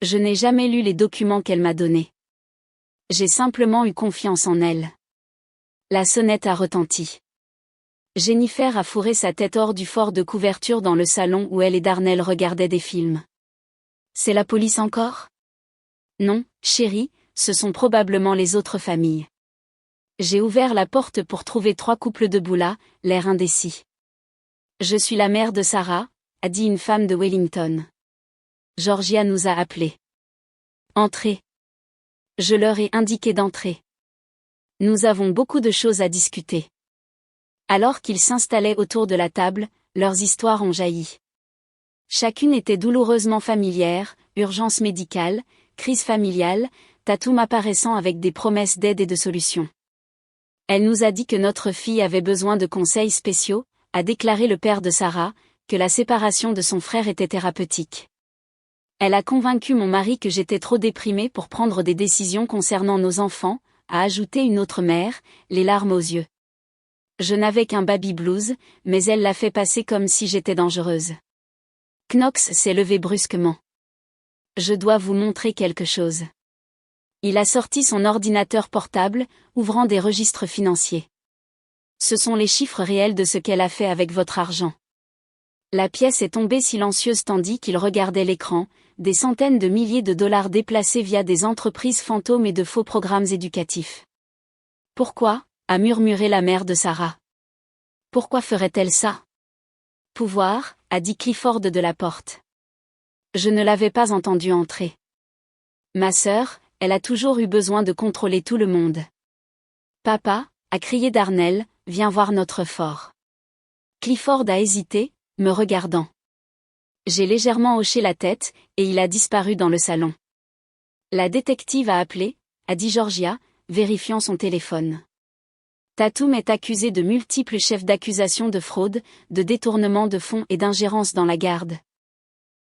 Je n'ai jamais lu les documents qu'elle m'a donnés. J'ai simplement eu confiance en elle. La sonnette a retenti. Jennifer a fourré sa tête hors du fort de couverture dans le salon où elle et Darnell regardaient des films. C'est la police encore? Non, chérie, ce sont probablement les autres familles. J'ai ouvert la porte pour trouver 3 couples debout là, l'air indécis. Je suis la mère de Sarah, a dit une femme de Wellington. Georgia nous a appelés. Entrez. Je leur ai indiqué d'entrer. Nous avons beaucoup de choses à discuter. Alors qu'ils s'installaient autour de la table, leurs histoires ont jailli. Chacune était douloureusement familière, urgence médicale, crise familiale, Tatum apparaissant avec des promesses d'aide et de solutions. Elle nous a dit que notre fille avait besoin de conseils spéciaux, a déclaré le père de Sarah, que la séparation de son frère était thérapeutique. Elle a convaincu mon mari que j'étais trop déprimée pour prendre des décisions concernant nos enfants, a ajouté une autre mère, les larmes aux yeux. Je n'avais qu'un baby blues, mais elle l'a fait passer comme si j'étais dangereuse. Knox s'est levé brusquement. Je dois vous montrer quelque chose. Il a sorti son ordinateur portable, ouvrant des registres financiers. Ce sont les chiffres réels de ce qu'elle a fait avec votre argent. La pièce est tombée silencieuse tandis qu'il regardait l'écran, des centaines de milliers de dollars déplacés via des entreprises fantômes et de faux programmes éducatifs. Pourquoi, a murmuré la mère de Sarah. Pourquoi ferait-elle ça? Pouvoir, a dit Clifford de la porte. Je ne l'avais pas entendu entrer. Ma sœur, elle a toujours eu besoin de contrôler tout le monde. Papa, a crié Darnell, viens voir notre fort. Clifford a hésité, me regardant. J'ai légèrement hoché la tête, et il a disparu dans le salon. La détective a appelé, a dit Georgia, vérifiant son téléphone. Tatum est accusé de multiples chefs d'accusation de fraude, de détournement de fonds et d'ingérence dans la garde.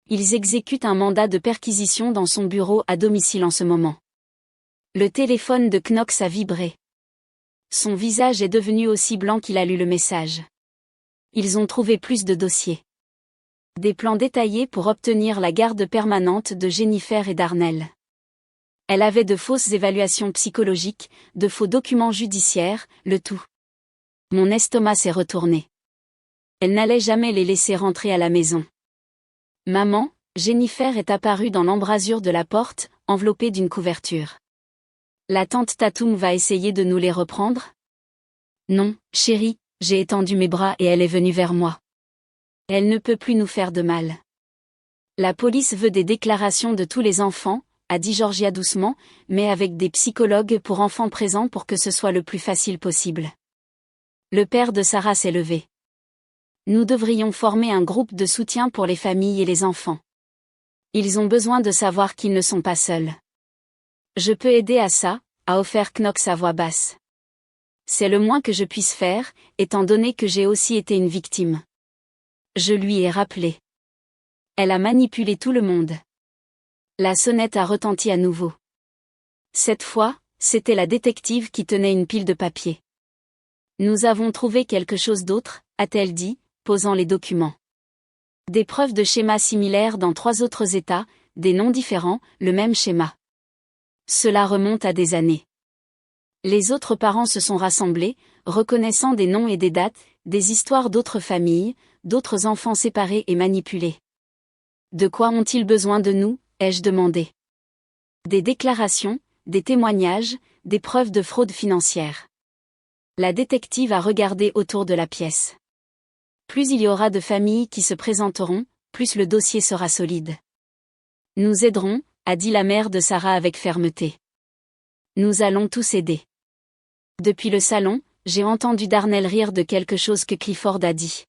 Ils exécutent un mandat de perquisition dans son bureau à domicile en ce moment. Le téléphone de Knox a vibré. Son visage est devenu aussi blanc qu'il a lu le message. Ils ont trouvé plus de dossiers. Des plans détaillés pour obtenir la garde permanente de Jennifer et Darnell. Elle avait de fausses évaluations psychologiques, de faux documents judiciaires, le tout. Mon estomac s'est retourné. Elle n'allait jamais les laisser rentrer à la maison. Maman, Jennifer est apparue dans l'embrasure de la porte, enveloppée d'une couverture. La tante Tatum va essayer de nous les reprendre? Non, chérie, j'ai étendu mes bras et elle est venue vers moi. Elle ne peut plus nous faire de mal. La police veut des déclarations de tous les enfants, a dit Georgia doucement, mais avec des psychologues pour enfants présents pour que ce soit le plus facile possible. Le père de Sarah s'est levé. Nous devrions former un groupe de soutien pour les familles et les enfants. Ils ont besoin de savoir qu'ils ne sont pas seuls. Je peux aider à ça, a offert Knox à voix basse. C'est le moins que je puisse faire, étant donné que j'ai aussi été une victime. Je lui ai rappelé. Elle a manipulé tout le monde. La sonnette a retenti à nouveau. Cette fois, c'était la détective qui tenait une pile de papier. Nous avons trouvé quelque chose d'autre, a-t-elle dit, posant les documents. Des preuves de schémas similaires dans 3 autres États, des noms différents, le même schéma. Cela remonte à des années. Les autres parents se sont rassemblés, reconnaissant des noms et des dates, des histoires d'autres familles, d'autres enfants séparés et manipulés. De quoi ont-ils besoin de nous, ai-je demandé. Des déclarations, des témoignages, des preuves de fraude financière. La détective a regardé autour de la pièce. Plus il y aura de familles qui se présenteront, plus le dossier sera solide. Nous aiderons, a dit la mère de Sarah avec fermeté. Nous allons tous aider. Depuis le salon, j'ai entendu Darnell rire de quelque chose que Clifford a dit.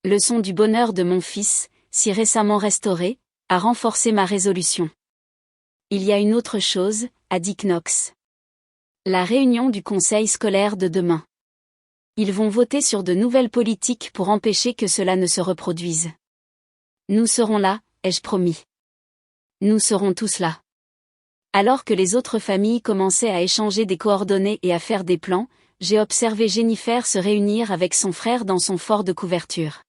Le son du bonheur de mon fils, si récemment restauré, a renforcé ma résolution. Il y a une autre chose, a dit Knox. La réunion du conseil scolaire de demain. Ils vont voter sur de nouvelles politiques pour empêcher que cela ne se reproduise. Nous serons là, ai-je promis. Nous serons tous là. Alors que les autres familles commençaient à échanger des coordonnées et à faire des plans, j'ai observé Jennifer se réunir avec son frère dans son fort de couverture.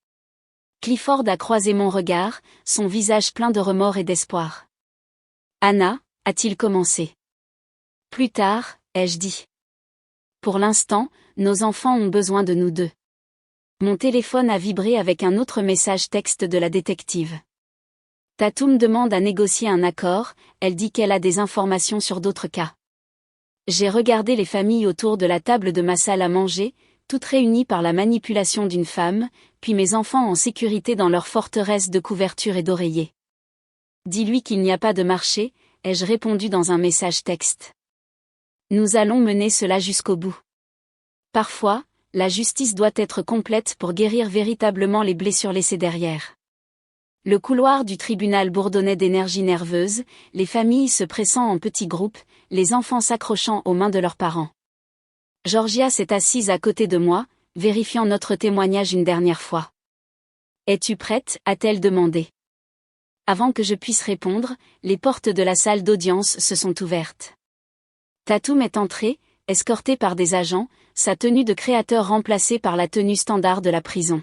Clifford a croisé mon regard, son visage plein de remords et d'espoir. Anna, a-t-il commencé. Plus tard, ai-je dit. Pour l'instant, nos enfants ont besoin de nous deux. Mon téléphone a vibré avec un autre message texte de la détective. Tatum demande à négocier un accord, elle dit qu'elle a des informations sur d'autres cas. J'ai regardé les familles autour de la table de ma salle à manger, toutes réunies par la manipulation d'une femme, puis mes enfants en sécurité dans leur forteresse de couverture et d'oreillers. Dis-lui qu'il n'y a pas de marché, ai-je répondu dans un message texte. Nous allons mener cela jusqu'au bout. Parfois, la justice doit être complète pour guérir véritablement les blessures laissées derrière. Le couloir du tribunal bourdonnait d'énergie nerveuse, les familles se pressant en petits groupes, les enfants s'accrochant aux mains de leurs parents. Georgia s'est assise à côté de moi, vérifiant notre témoignage une dernière fois. « Es-tu prête » a-t-elle demandé. Avant que je puisse répondre, les portes de la salle d'audience se sont ouvertes. Tatum est entré, escorté par des agents, sa tenue de créateur remplacée par la tenue standard de la prison.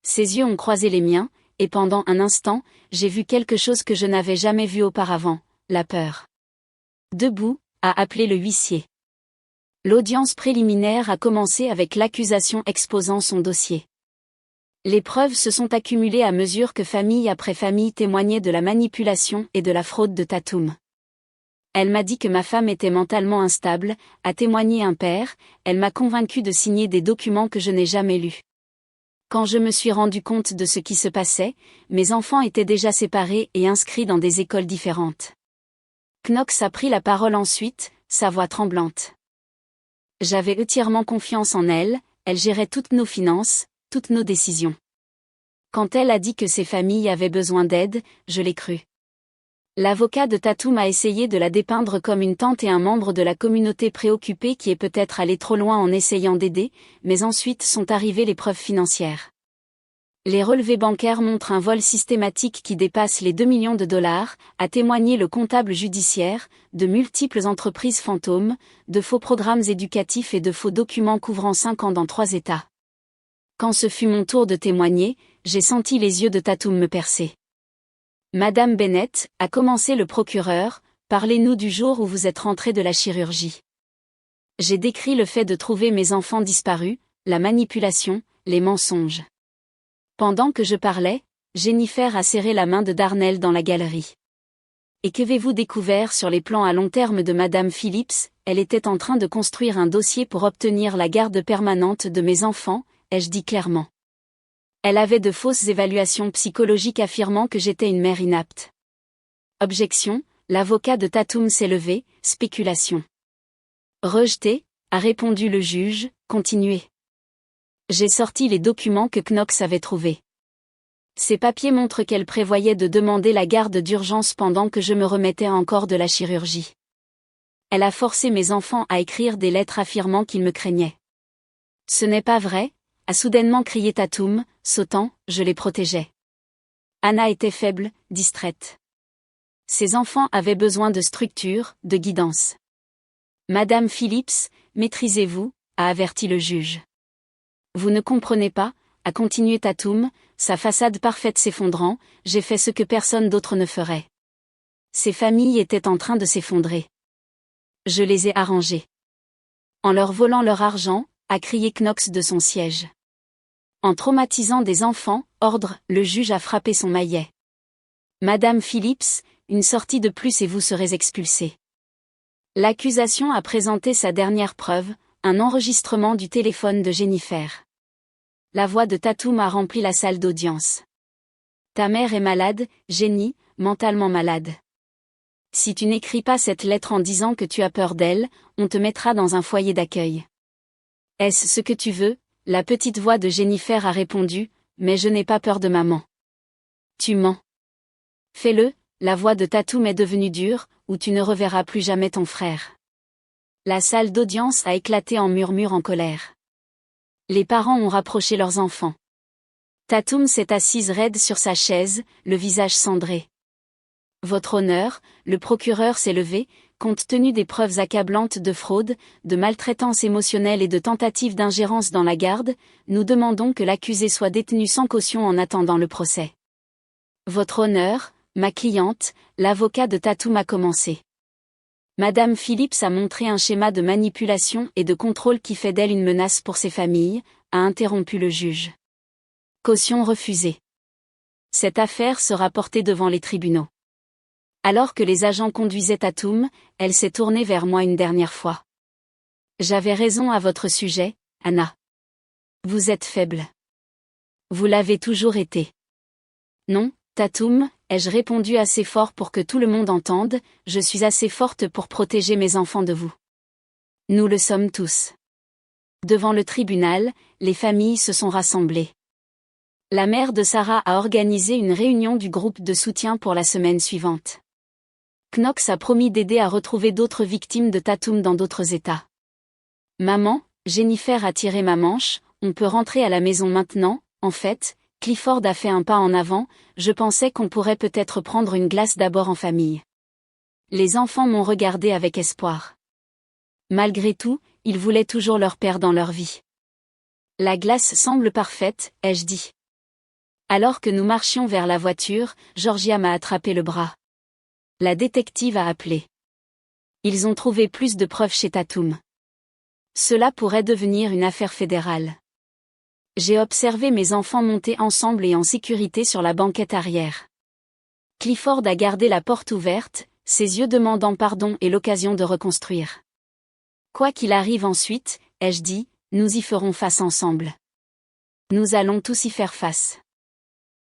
Ses yeux ont croisé les miens, et pendant un instant, j'ai vu quelque chose que je n'avais jamais vu auparavant, la peur. Debout, a appelé le huissier. L'audience préliminaire a commencé avec l'accusation exposant son dossier. Les preuves se sont accumulées à mesure que famille après famille témoignait de la manipulation et de la fraude de Tatum. Elle m'a dit que ma femme était mentalement instable, a témoigné un père, elle m'a convaincu de signer des documents que je n'ai jamais lus. Quand je me suis rendu compte de ce qui se passait, mes enfants étaient déjà séparés et inscrits dans des écoles différentes. Knox a pris la parole ensuite, sa voix tremblante. J'avais entièrement confiance en elle, elle gérait toutes nos finances, toutes nos décisions. Quand elle a dit que ses familles avaient besoin d'aide, je l'ai cru. L'avocat de Tatum a essayé de la dépeindre comme une tante et un membre de la communauté préoccupée qui est peut-être allé trop loin en essayant d'aider, mais ensuite sont arrivées les preuves financières. Les relevés bancaires montrent un vol systématique qui dépasse les 2 millions de dollars, a témoigné le comptable judiciaire, de multiples entreprises fantômes, de faux programmes éducatifs et de faux documents couvrant 5 ans dans 3 États. Quand ce fut mon tour de témoigner, j'ai senti les yeux de Tatum me percer. Madame Bennett, a commencé le procureur, parlez-nous du jour où vous êtes rentrée de la chirurgie. J'ai décrit le fait de trouver mes enfants disparus, la manipulation, les mensonges. Pendant que je parlais, Jennifer a serré la main de Darnell dans la galerie. Et qu'avez-vous découvert sur les plans à long terme de Madame Phillips? Elle était en train de construire un dossier pour obtenir la garde permanente de mes enfants, ai-je dit clairement. Elle avait de fausses évaluations psychologiques affirmant que j'étais une mère inapte. Objection, l'avocat de Tatum s'est levé, spéculation. Rejeté, a répondu le juge, continuez. J'ai sorti les documents que Knox avait trouvés. Ces papiers montrent qu'elle prévoyait de demander la garde d'urgence pendant que je me remettais encore de la chirurgie. Elle a forcé mes enfants à écrire des lettres affirmant qu'ils me craignaient. Ce n'est pas vrai, a soudainement crié Tatum, sautant, je les protégeais. Anna était faible, distraite. Ses enfants avaient besoin de structure, de guidance. Madame Phillips, maîtrisez-vous, a averti le juge. Vous ne comprenez pas, a continué Tatum, sa façade parfaite s'effondrant, j'ai fait ce que personne d'autre ne ferait. Ces familles étaient en train de s'effondrer. Je les ai arrangées. En leur volant leur argent, a crié Knox de son siège. En traumatisant des enfants, ordre, le juge a frappé son maillet. Madame Phillips, une sortie de plus et vous serez expulsée. L'accusation a présenté sa dernière preuve, un enregistrement du téléphone de Jennifer. La voix de Tatum a rempli la salle d'audience. Ta mère est malade, Jenny, mentalement malade. Si tu n'écris pas cette lettre en disant que tu as peur d'elle, on te mettra dans un foyer d'accueil. Est-ce ce que tu veux? La petite voix de Jennifer a répondu, mais je n'ai pas peur de maman. Tu mens. Fais-le, la voix de Tatum est devenue dure, ou tu ne reverras plus jamais ton frère. La salle d'audience a éclaté en murmures en colère. Les parents ont rapproché leurs enfants. Tatum s'est assise raide sur sa chaise, le visage cendré. Votre honneur, le procureur s'est levé, compte tenu des preuves accablantes de fraude, de maltraitance émotionnelle et de tentative d'ingérence dans la garde, nous demandons que l'accusé soit détenu sans caution en attendant le procès. Votre honneur, ma cliente, l'avocat de Tatum a commencé. Madame Phillips a montré un schéma de manipulation et de contrôle qui fait d'elle une menace pour ses familles, a interrompu le juge. Caution refusée. Cette affaire sera portée devant les tribunaux. Alors que les agents conduisaient Tatum, elle s'est tournée vers moi une dernière fois. J'avais raison à votre sujet, Anna. Vous êtes faible. Vous l'avez toujours été. Non, Tatum, ai-je répondu assez fort pour que tout le monde entende, je suis assez forte pour protéger mes enfants de vous. Nous le sommes tous. Devant le tribunal, les familles se sont rassemblées. La mère de Sarah a organisé une réunion du groupe de soutien pour la semaine suivante. Knox a promis d'aider à retrouver d'autres victimes de Tatum dans d'autres États. Maman, Jennifer a tiré ma manche, on peut rentrer à la maison maintenant, en fait, Clifford a fait un pas en avant, je pensais qu'on pourrait peut-être prendre une glace d'abord en famille. Les enfants m'ont regardé avec espoir. Malgré tout, ils voulaient toujours leur père dans leur vie. La glace semble parfaite, ai-je dit. Alors que nous marchions vers la voiture, Georgia m'a attrapé le bras. La détective a appelé. Ils ont trouvé plus de preuves chez Tatum. Cela pourrait devenir une affaire fédérale. J'ai observé mes enfants monter ensemble et en sécurité sur la banquette arrière. Clifford a gardé la porte ouverte, ses yeux demandant pardon et l'occasion de reconstruire. Quoi qu'il arrive ensuite, ai-je dit, nous y ferons face ensemble. Nous allons tous y faire face.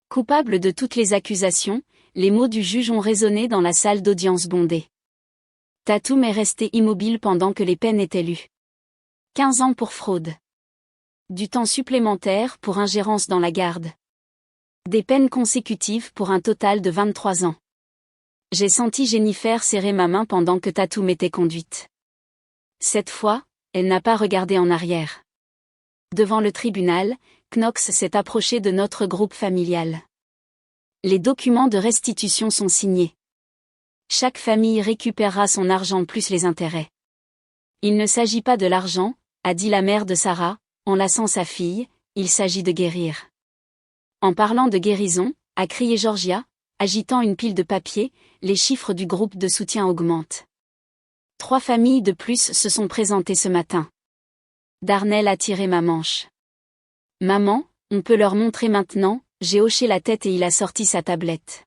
Coupable de toutes les accusations, les mots du juge ont résonné dans la salle d'audience bondée. Tatum est resté immobile pendant que les peines étaient lues. 15 ans pour fraude. Du temps supplémentaire pour ingérence dans la garde. Des peines consécutives pour un total de 23 ans. J'ai senti Jennifer serrer ma main pendant que Tatum était conduite. Cette fois, elle n'a pas regardé en arrière. Devant le tribunal, Knox s'est approché de notre groupe familial. Les documents de restitution sont signés. Chaque famille récupérera son argent plus les intérêts. Il ne s'agit pas de l'argent, a dit la mère de Sarah, en lassant sa fille, il s'agit de guérir. En parlant de guérison, a crié Georgia, agitant une pile de papier, les chiffres du groupe de soutien augmentent. 3 familles de plus se sont présentées ce matin. Darnell a tiré ma manche. Maman, on peut leur montrer maintenant, j'ai hoché la tête et il a sorti sa tablette.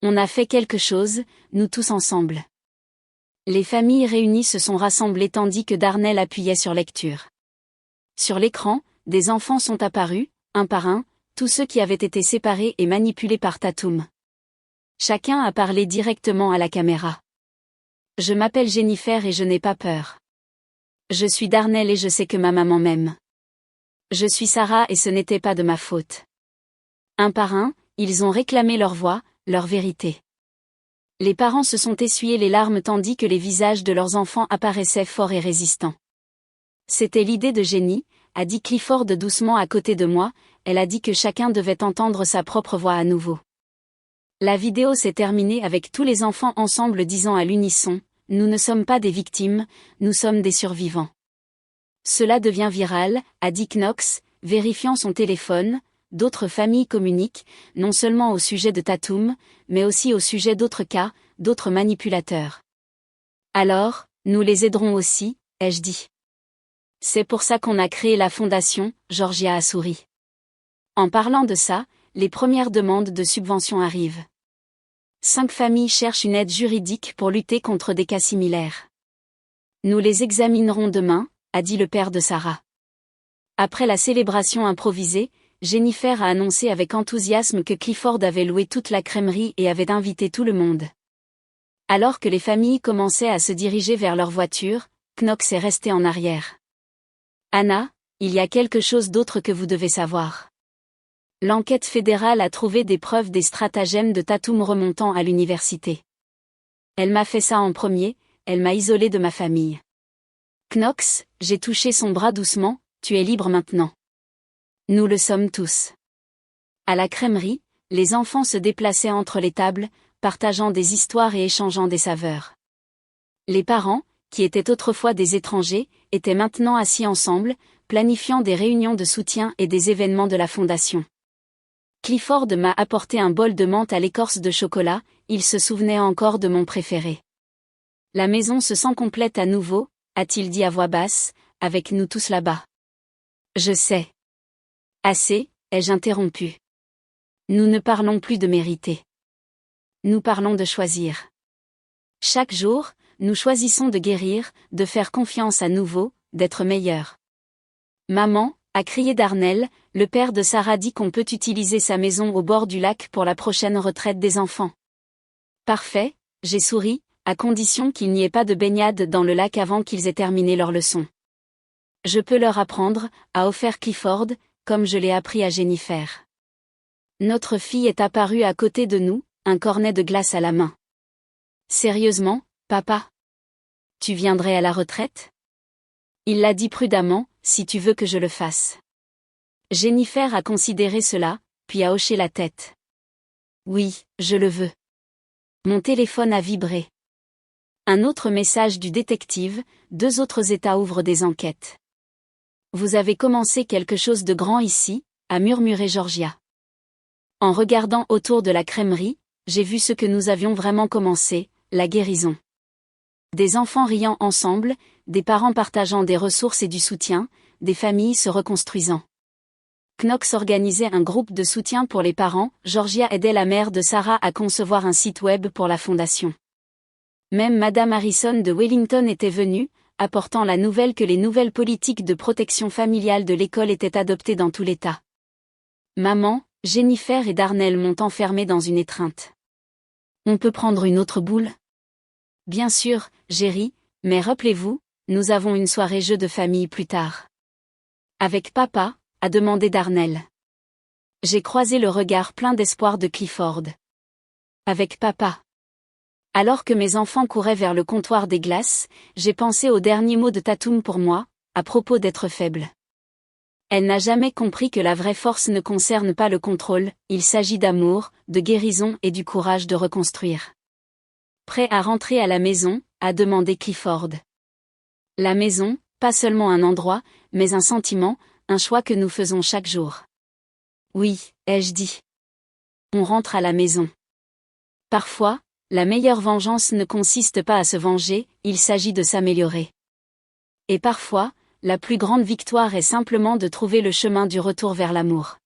On a fait quelque chose, nous tous ensemble. Les familles réunies se sont rassemblées tandis que Darnell appuyait sur lecture. Sur l'écran, des enfants sont apparus, un par un, tous ceux qui avaient été séparés et manipulés par Tatum. Chacun a parlé directement à la caméra. Je m'appelle Jennifer et je n'ai pas peur. Je suis Darnell et je sais que ma maman m'aime. Je suis Sarah et ce n'était pas de ma faute. Un par un, ils ont réclamé leur voix, leur vérité. Les parents se sont essuyés les larmes tandis que les visages de leurs enfants apparaissaient forts et résistants. C'était l'idée de Jenny, a dit Clifford doucement à côté de moi, elle a dit que chacun devait entendre sa propre voix à nouveau. La vidéo s'est terminée avec tous les enfants ensemble disant à l'unisson, « Nous ne sommes pas des victimes, nous sommes des survivants. » Cela devient viral, a dit Knox, vérifiant son téléphone. D'autres familles communiquent, non seulement au sujet de Tatum, mais aussi au sujet d'autres cas, d'autres manipulateurs. Alors, nous les aiderons aussi, ai-je dit. C'est pour ça qu'on a créé la fondation, Georgia a souri. En parlant de ça, les premières demandes de subventions arrivent. 5 familles cherchent une aide juridique pour lutter contre des cas similaires. Nous les examinerons demain, a dit le père de Sarah. Après la célébration improvisée, Jennifer a annoncé avec enthousiasme que Clifford avait loué toute la crèmerie et avait invité tout le monde. Alors que les familles commençaient à se diriger vers leur voiture, Knox est resté en arrière. Anna, il y a quelque chose d'autre que vous devez savoir. L'enquête fédérale a trouvé des preuves des stratagèmes de Tatum remontant à l'université. Elle m'a fait ça en premier, elle m'a isolé de ma famille. Knox, j'ai touché son bras doucement, tu es libre maintenant. Nous le sommes tous. À la crèmerie, les enfants se déplaçaient entre les tables, partageant des histoires et échangeant des saveurs. Les parents, qui étaient autrefois des étrangers, étaient maintenant assis ensemble, planifiant des réunions de soutien et des événements de la fondation. Clifford m'a apporté un bol de menthe à l'écorce de chocolat, il se souvenait encore de mon préféré. La maison se sent complète à nouveau, a-t-il dit à voix basse, avec nous tous là-bas. Je sais. Assez, ai-je interrompu. Nous ne parlons plus de mériter. Nous parlons de choisir. Chaque jour, nous choisissons de guérir, de faire confiance à nouveau, d'être meilleurs. Maman, a crié Darnell, le père de Sarah dit qu'on peut utiliser sa maison au bord du lac pour la prochaine retraite des enfants. Parfait, j'ai souri, à condition qu'il n'y ait pas de baignade dans le lac avant qu'ils aient terminé leur leçon. Je peux leur apprendre, a offert Clifford, comme je l'ai appris à Jennifer. Notre fille est apparue à côté de nous, un cornet de glace à la main. Sérieusement, papa? Tu viendrais à la retraite? Il l'a dit prudemment, si tu veux que je le fasse. Jennifer a considéré cela, puis a hoché la tête. Oui, je le veux. Mon téléphone a vibré. Un autre message du détective, 2 autres États ouvrent des enquêtes. Vous avez commencé quelque chose de grand ici, a murmuré Georgia. En regardant autour de la crèmerie, j'ai vu ce que nous avions vraiment commencé, la guérison. Des enfants riant ensemble, des parents partageant des ressources et du soutien, des familles se reconstruisant. Knox organisait un groupe de soutien pour les parents, Georgia aidait la mère de Sarah à concevoir un site web pour la fondation. Même Madame Harrison de Wellington était venue, apportant la nouvelle que les nouvelles politiques de protection familiale de l'école étaient adoptées dans tout l'État. Maman, Jennifer et Darnell m'ont enfermée dans une étreinte. On peut prendre une autre boule? Bien sûr, Jerry, mais rappelez-vous, nous avons une soirée jeu de famille plus tard. Avec papa, a demandé Darnell. J'ai croisé le regard plein d'espoir de Clifford. Avec papa. Alors que mes enfants couraient vers le comptoir des glaces, j'ai pensé au dernier mot de Tatum pour moi, à propos d'être faible. Elle n'a jamais compris que la vraie force ne concerne pas le contrôle, il s'agit d'amour, de guérison et du courage de reconstruire. Prêt à rentrer à la maison, a demandé Clifford. La maison, pas seulement un endroit, mais un sentiment, un choix que nous faisons chaque jour. Oui, ai-je dit. On rentre à la maison. Parfois, la meilleure vengeance ne consiste pas à se venger, il s'agit de s'améliorer. Et parfois, la plus grande victoire est simplement de trouver le chemin du retour vers l'amour.